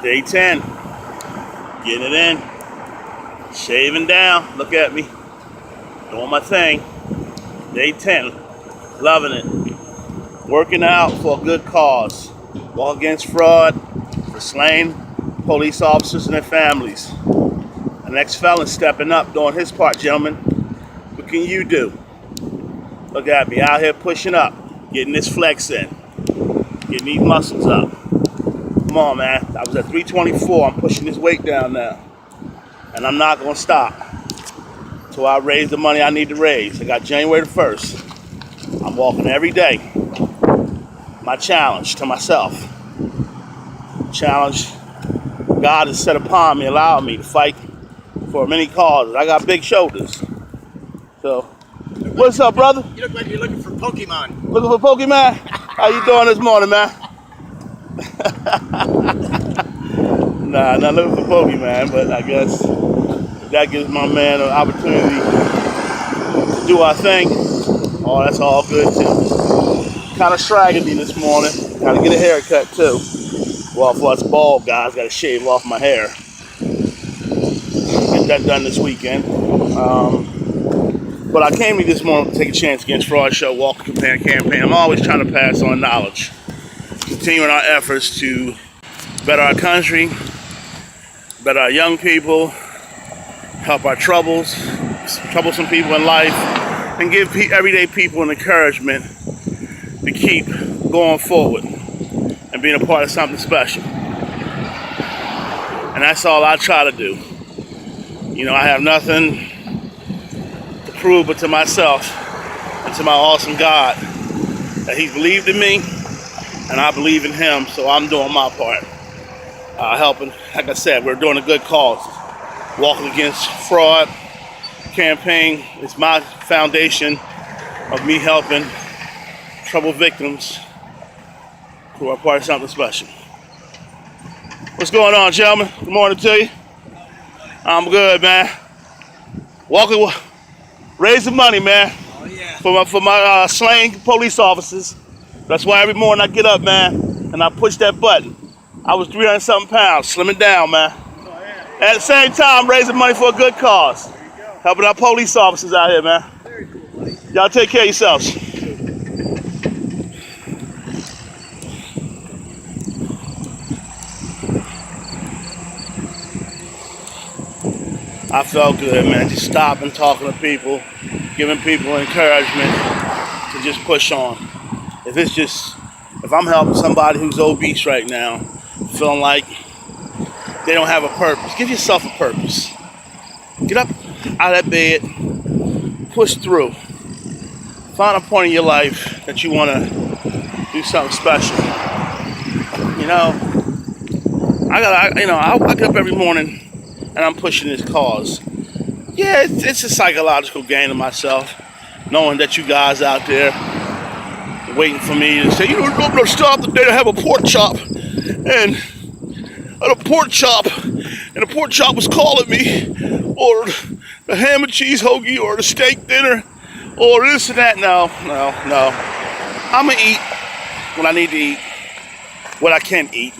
Day 10. Getting it in. Shaving down. Look at me. Doing my thing. Day 10. Loving it. Working out for a good cause. Walk against fraud. For slain police officers and their families. The next felon stepping up, doing his part, gentlemen. What can you do? Look at me. Out here pushing up. Getting this flex in. Getting these muscles up. Come on, man. I was at 324. I'm pushing this weight down now. And I'm not going to stop until I raise the money I need to raise. I got January the 1st. I'm walking every day. My challenge to myself. Challenge God has set upon me, allowing me to fight for many causes. I got big shoulders. So, what's up, brother? You look like you're looking for Pokemon. Looking for Pokemon? How you doing this morning, man? Nah, not looking for Pokemon, but I guess that gives my man an opportunity to do our thing. Oh, that's all good too. Kind of straggly this morning. Gotta get a haircut too. Well, for us bald guys, gotta shave off my hair. Get that done this weekend. But I came here this morning to take a chance against Fraud Show Walk campaign. I'm always trying to pass on knowledge. Continuing our efforts to better our country, better our young people, help our troublesome people in life, and give everyday people an encouragement to keep going forward and being a part of something special. And that's all I try to do. You know, I have nothing to prove but to myself and to my awesome God that He believed in me and I believe in Him, so I'm doing my part. Helping, like I said, we're doing a good cause. Walking Against Fraud campaign is my foundation of me helping trouble victims who are part of something special. What's going on, gentlemen? Good morning to you. I'm good, man. Walking, raising money, man. Oh, yeah. For my slain police officers. That's why every morning I get up, man, and I push that button. I was 300-something pounds, slimming down, man. Oh, yeah. At the same time, raising money for a good cause. Helping our police officers out here, man. Very cool, buddy. Y'all take care of yourselves. I felt good, man. Just stopping, talking to people, giving people encouragement to just push on. If I'm helping somebody who's obese right now, feeling like they don't have a purpose, give yourself a purpose. Get up out of that bed, push through. Find a point in your life that you want to do something special. You know, I wake up every morning and I'm pushing this cause. Yeah, it's a psychological gain to myself, knowing that you guys out there waiting for me to say, you know, I'm gonna stop the day to have a pork chop, and a pork chop was calling me, or the ham and cheese hoagie, or the steak dinner, or this and that. No. I'm gonna eat what I need to eat, what I can eat.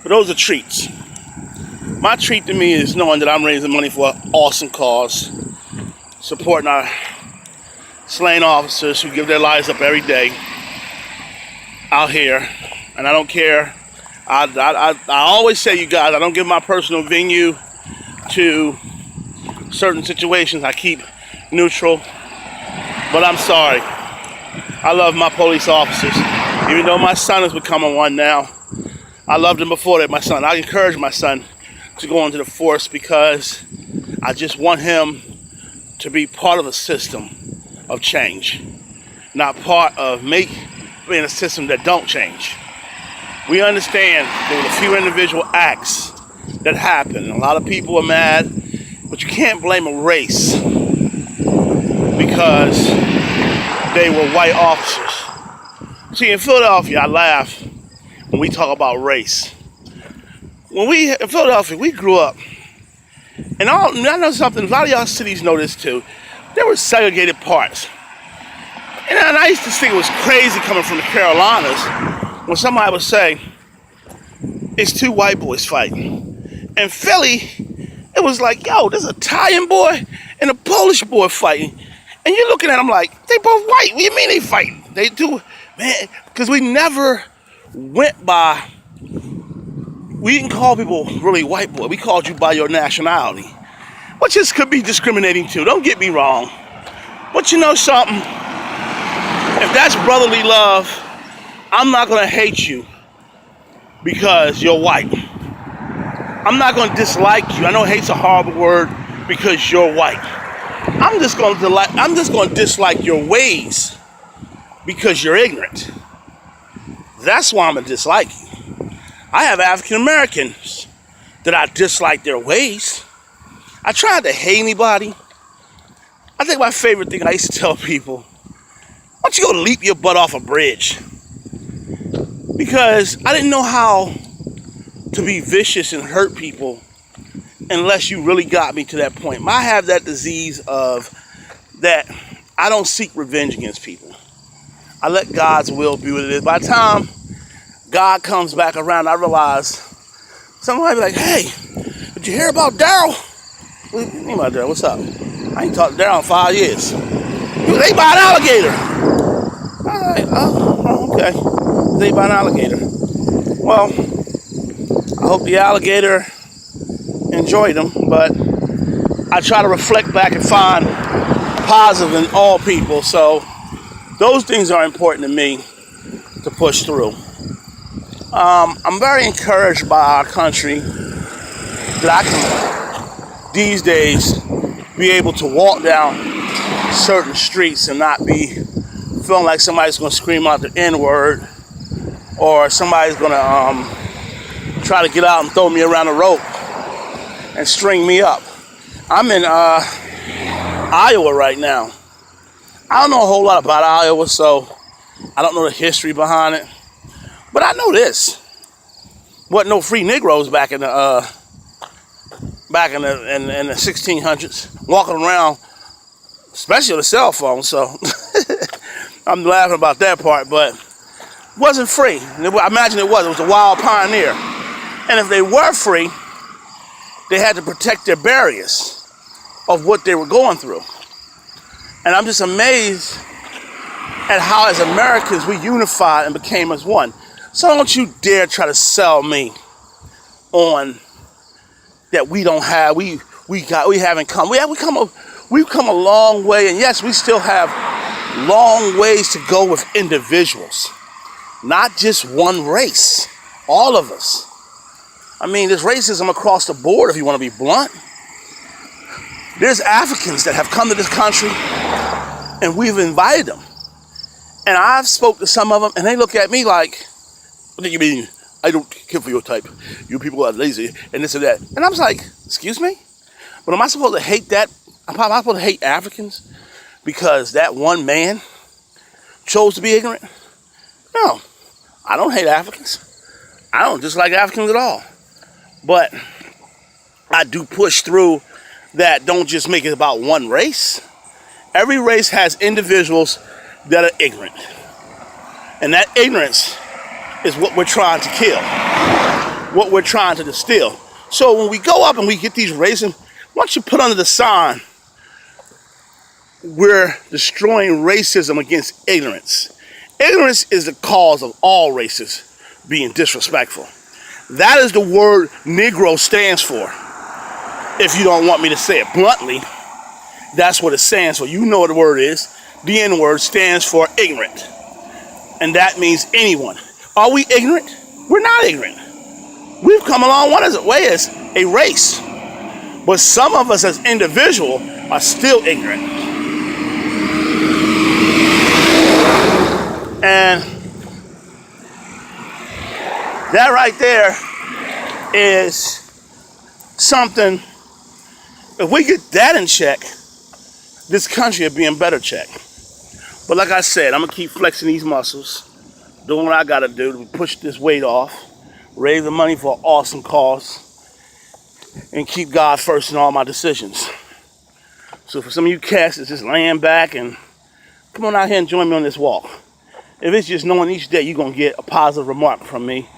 But those are treats. My treat to me is knowing that I'm raising money for an awesome cause, supporting our slain officers who give their lives up every day out here. And I don't care. I always say, you guys, I don't give my personal venue to certain situations. I keep neutral. But I'm sorry. I love my police officers. Even though my son is becoming one now. I loved him before that, my son. I encourage my son to go into the force because I just want him to be part of a system of change, not part of being a system that don't change. We understand there were a few individual acts that happened. A lot of people are mad, but you can't blame a race because they were white officers. See, in Philadelphia, I laugh when we talk about race. In Philadelphia, we grew up, and I know something, a lot of y'all cities know this too, there were segregated parts. And I used to think it was crazy coming from the Carolinas when somebody would say, it's two white boys fighting. In Philly, it was like, yo, there's an Italian boy and a Polish boy fighting. And you're looking at them like, they both white. What do you mean they fighting? They do, man, because we never went by, we didn't call people really white boy. We called you by your nationality, which is, could be discriminating too. Don't get me wrong. But you know something? If that's brotherly love, I'm not going to hate you because you're white. I'm not going to dislike you. I know hate's a horrible word because you're white. I'm just going to dislike your ways because you're ignorant. That's why I'm going to dislike you. I have African Americans that I dislike their ways. I tried to hate anybody. I think my favorite thing I used to tell people, why don't you go leap your butt off a bridge? Because I didn't know how to be vicious and hurt people unless you really got me to that point. I have that disease of that I don't seek revenge against people. I let God's will be what it is. By the time God comes back around, I realize somebody be like, hey, did you hear about Daryl? What do you mean about Daryl? What's up? I ain't talked to Daryl in 5 years. He was ate by an alligator. All right, oh, okay. He was ate by an alligator. Well, I hope the alligator enjoyed him, but I try to reflect back and find positive in all people. So those things are important to me to push through. I'm very encouraged by our country that I can, these days, be able to walk down certain streets and not be feeling like somebody's going to scream out the N-word or somebody's going to try to get out and throw me around the rope and string me up. I'm in Iowa right now. I don't know a whole lot about Iowa, so I don't know the history behind it. But I know this. Wasn't no free Negroes back in the 1600s walking around, especially with a cell phone. So I'm laughing about that part, but it wasn't free. I imagine it was. It was a wild pioneer. And if they were free, they had to protect their barriers of what they were going through. And I'm just amazed at how, as Americans, we unified and became as one. So don't you dare try to sell me on that we don't have, we haven't come. We've come a long way, and yes, we still have long ways to go with individuals, not just one race. All of us. I mean, there's racism across the board, if you want to be blunt. There's Africans that have come to this country, and we've invited them. And I've spoke to some of them, and they look at me like, what do you mean? I don't care for your type. You people are lazy, and this and that. And I was like, excuse me? But am I supposed to hate that? Am I supposed to hate Africans because that one man chose to be ignorant? No, I don't hate Africans. I don't dislike Africans at all. But I do push through that. Don't just make it about one race. Every race has individuals that are ignorant. And that ignorance is what we're trying to kill, what we're trying to distill. So when we go up and we get these racism, once you put under the sign, we're destroying racism against ignorance. Ignorance is the cause of all races being disrespectful. That is the word Negro stands for. If you don't want me to say it bluntly, that's what it stands for. You know what the word is. The N-word stands for ignorant. And that means anyone. Are we ignorant? We're not ignorant. We've come a long way as a race. But some of us as individuals are still ignorant. And that right there is something, if we get that in check, this country will be in better check. But like I said, I'm going to keep flexing these muscles, doing what I got to do to push this weight off, raise the money for an awesome cause, and keep God first in all my decisions. So for some of you cats that's just laying back, and come on out here and join me on this walk. If it's just knowing each day you're going to get a positive remark from me,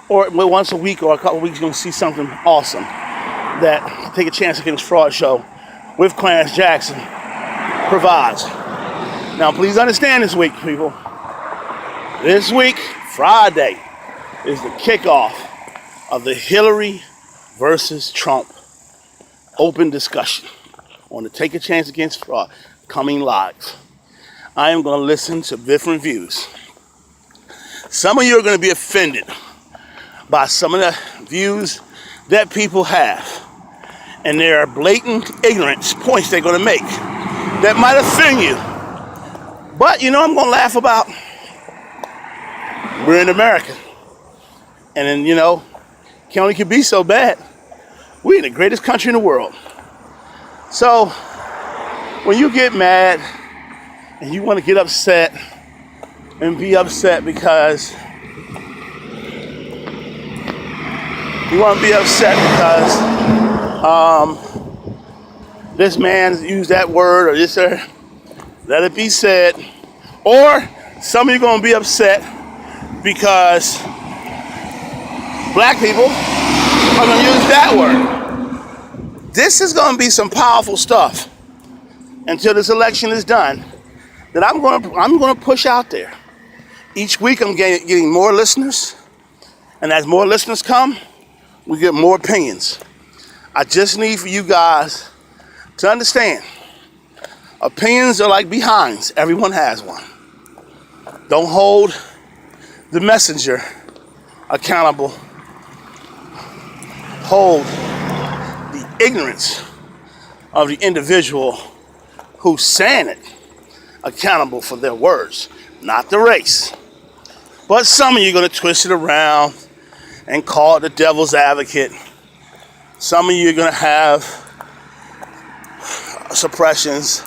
or once a week or a couple of weeks, you're going to see something awesome that Take a Chance Against Fraud show with Clarence Jackson provides. Now, please understand this week, people. This week, Friday, is the kickoff of the Hillary versus Trump open discussion on the Take a Chance Against Fraud coming live. I am going to listen to different views. Some of you are going to be offended by some of the views that people have. And there are blatant ignorance points they're going to make that might offend you. But you know I'm going to laugh about? We're in America. And then, you know, it only could be so bad. We're in the greatest country in the world. So, when you get mad and you want to get upset and be upset because this man used that word or this or let it be said. Or some of you are going to be upset because black people are going to use that word. This is going to be some powerful stuff until this election is done that I'm going to push out there. Each week I'm getting more listeners, and as more listeners come, we get more opinions. I just need for you guys to understand, opinions are like behinds. Everyone has one. Don't hold the messenger accountable. Hold the ignorance of the individual who's saying it accountable for their words, not the race. But some of you are going to twist it around and call it the devil's advocate. Some of you are going to have suppressions.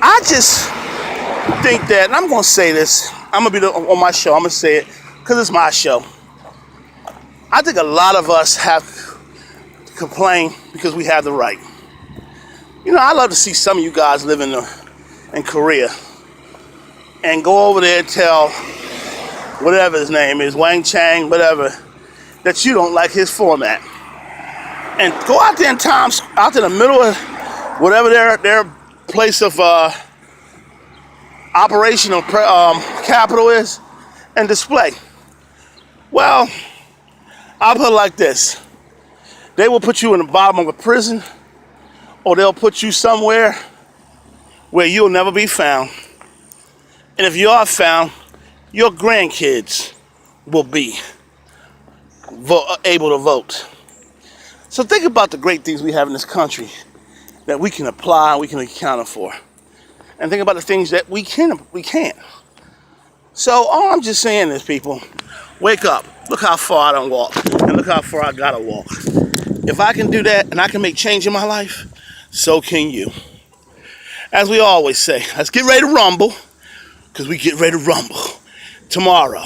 I just think that, and I'm going to say this, I'm going to be on my show, I'm going to say it because it's my show. I think a lot of us have to complain because we have the right. You know, I love to see some of you guys live in Korea and go over there and tell whatever his name is, Wang Chang, whatever, that you don't like his format. And go out there out in the middle of whatever their place of operational capital is and display. Well, I'll put it like this. They will put you in the bottom of a prison, or they'll put you somewhere where you'll never be found. And if you are found, your grandkids will be able to vote. So think about the great things we have in this country that we can apply and we can account for. And think about the things that we can't. So all I'm just saying is, people, wake up. Look how far I done walked, and look how far I gotta walk. If I can do that and I can make change in my life, so can you. As we always say, let's get ready to rumble, because we get ready to rumble. Tomorrow,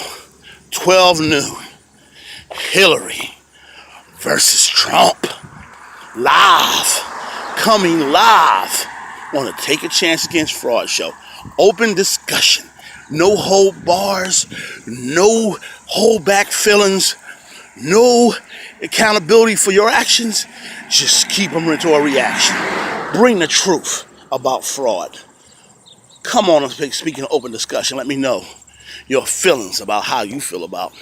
12 noon, Hillary versus Trump. Coming live on the Take a Chance Against Fraud show. Open discussion. No hold bars, no hold back feelings, no accountability for your actions. Just keep them into a reaction. Bring the truth about fraud. Come on and speak in an open discussion. Let me know your feelings about how you feel about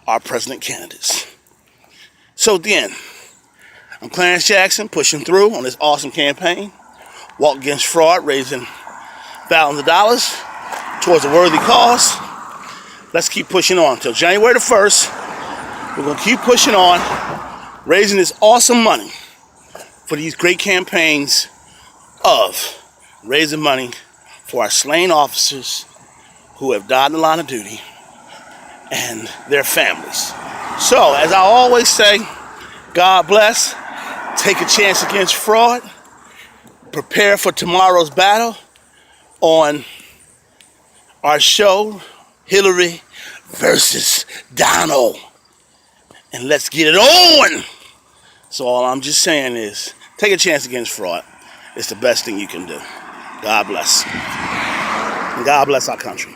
our president candidates. So then, I'm Clarence Jackson, pushing through on this awesome campaign. Walk Against Fraud, raising thousands of dollars towards a worthy cause. Let's keep pushing on until January the 1st. We're going to keep pushing on, raising this awesome money for these great campaigns of raising money for our slain officers who have died in the line of duty and their families. So, as I always say, God bless. Take a chance against fraud. Prepare for tomorrow's battle on our show, Hillary versus Donald. And let's get it on. So all I'm just saying is, take a chance against fraud. It's the best thing you can do. God bless. And God bless our country.